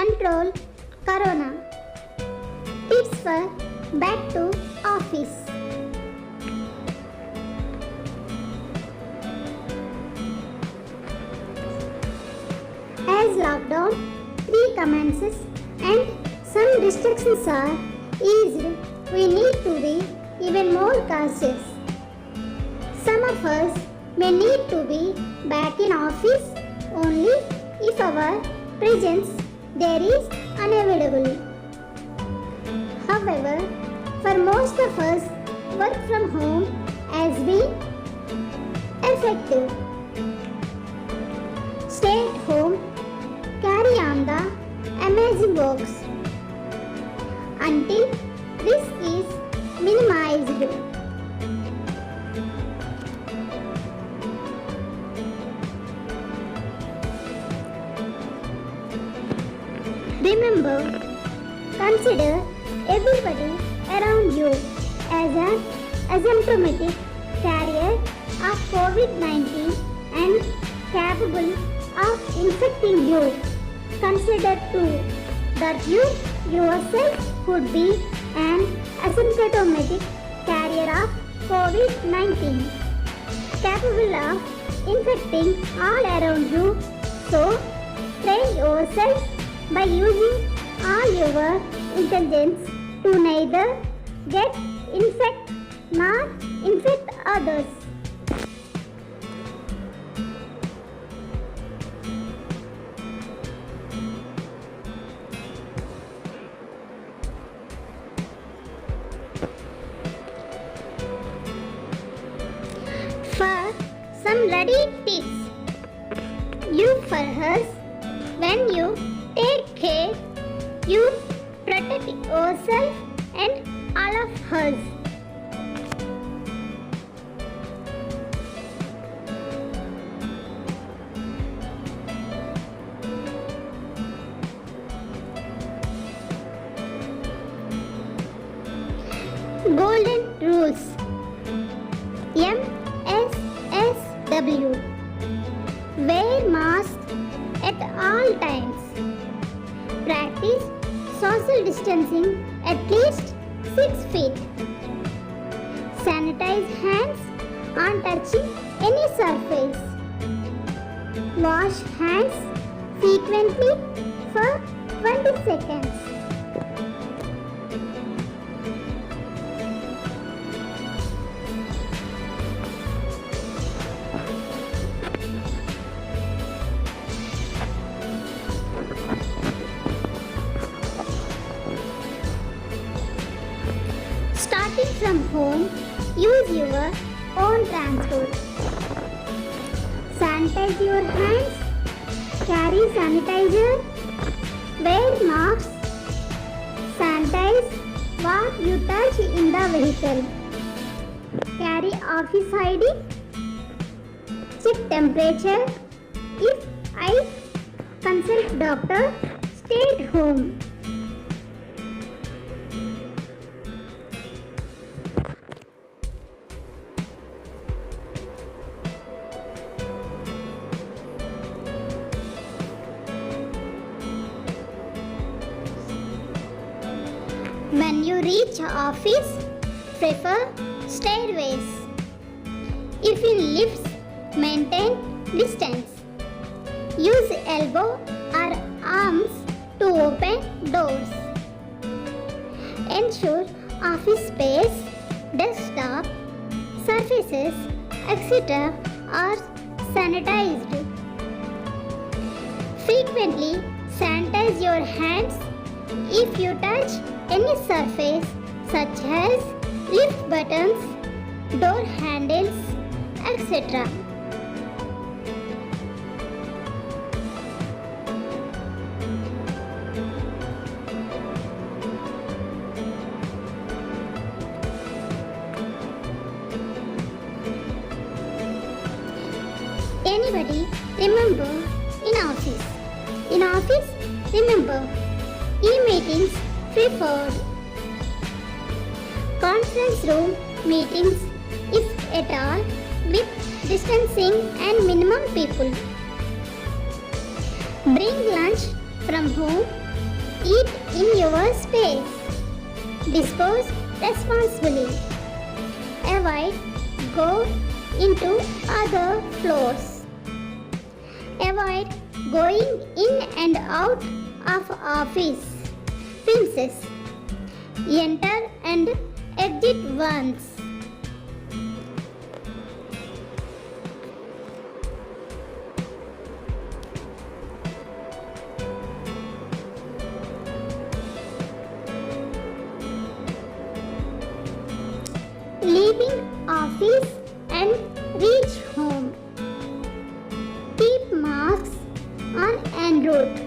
control corona. Tips for back to office. As lockdown recommences and some restrictions are eased, we need to be even more cautious. Some of us may need to be back in office only if our presence there is unavoidable. However, for most of us, work from home has been effective. Stay at home, carry on the amazing works until risk is minimized. Remember, consider everybody around you as an asymptomatic carrier of COVID-19 and capable of infecting you. Consider too that you yourself could be an asymptomatic carrier of COVID-19, capable of infecting all around you. So, train yourself by using all your intelligence to neither get infected nor infect others. For some ready tips, you first, when you take care, you protect yourself and all of us. Golden rules. MSSW. Wear mask at all times. Practice social distancing at least 6 feet. Sanitize hands on touching any surface. Wash hands frequently for 20 seconds. Starting from home, use your own transport. Sanitize your hands, carry sanitizer, wear masks, sanitize what you touch in the vehicle. Carry office ID, check temperature. If I consult doctor, stay at home. When you reach office, prefer stairways. If in lifts, maintain distance. Use elbow or arms to open doors. Ensure office space, desktop, surfaces, etc. are sanitized. Frequently sanitize your hands if you touch any surface such as lift buttons, door handles, etc. Anybody remember in office? In office, remember e-meetings preferred. Conference room meetings, if at all, with distancing and minimum people. Bring lunch from home eat in your space. Dispose responsibly. Avoid go into other floors. Avoid going in and out of office premises. Enter and exit once. Leaving office and reach home. Keep masks on en route.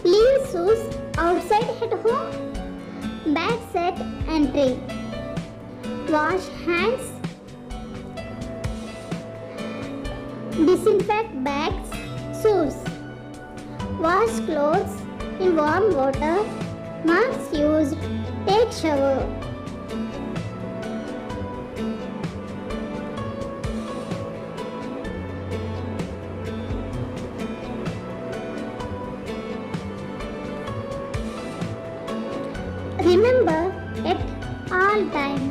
Leave shoes outside at home. Bags at entry. Wash hands. Disinfect bags, shoes. Wash clothes in warm water. Masks used. Take shower. Remember at all time,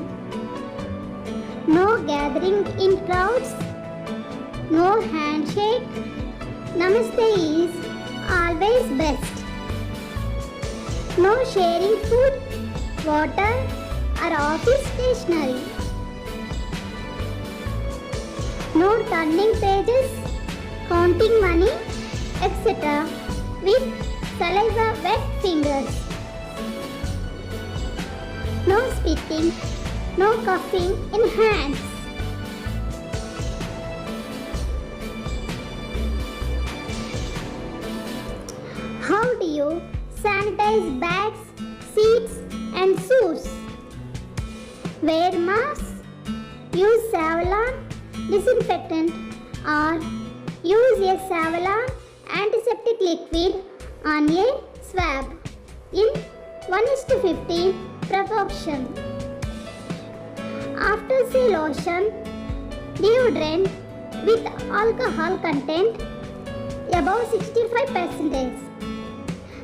no gathering in crowds, no handshake. Namaste is always best. No sharing food, water or office stationery. No turning pages, counting money, etc. with saliva wet fingers. No spitting, no coughing in hands. How do you sanitize bags, seats and shoes? Wear masks, use Savlon disinfectant or use a Savlon antiseptic liquid on a swab in 1:50 proportion. After say lotion, deodorant with alcohol content above 65%.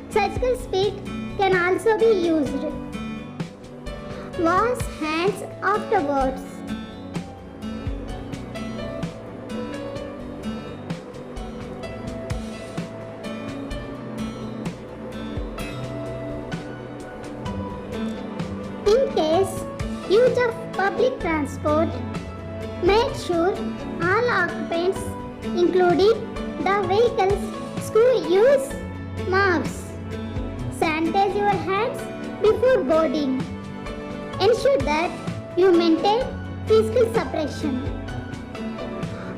Surgical spit can also be used. Wash hands afterwards. In case use of public transport, make sure all occupants, including the vehicle's crew, use masks. Sanitize your hands before boarding. Ensure that you maintain physical separation.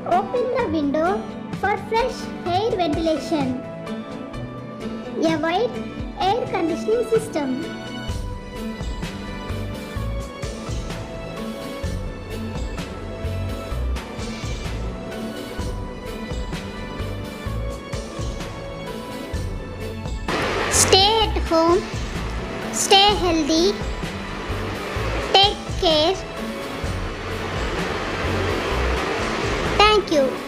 Open the window for fresh air ventilation. Avoid air conditioning system. Stay at home, stay healthy, take care. Thank you.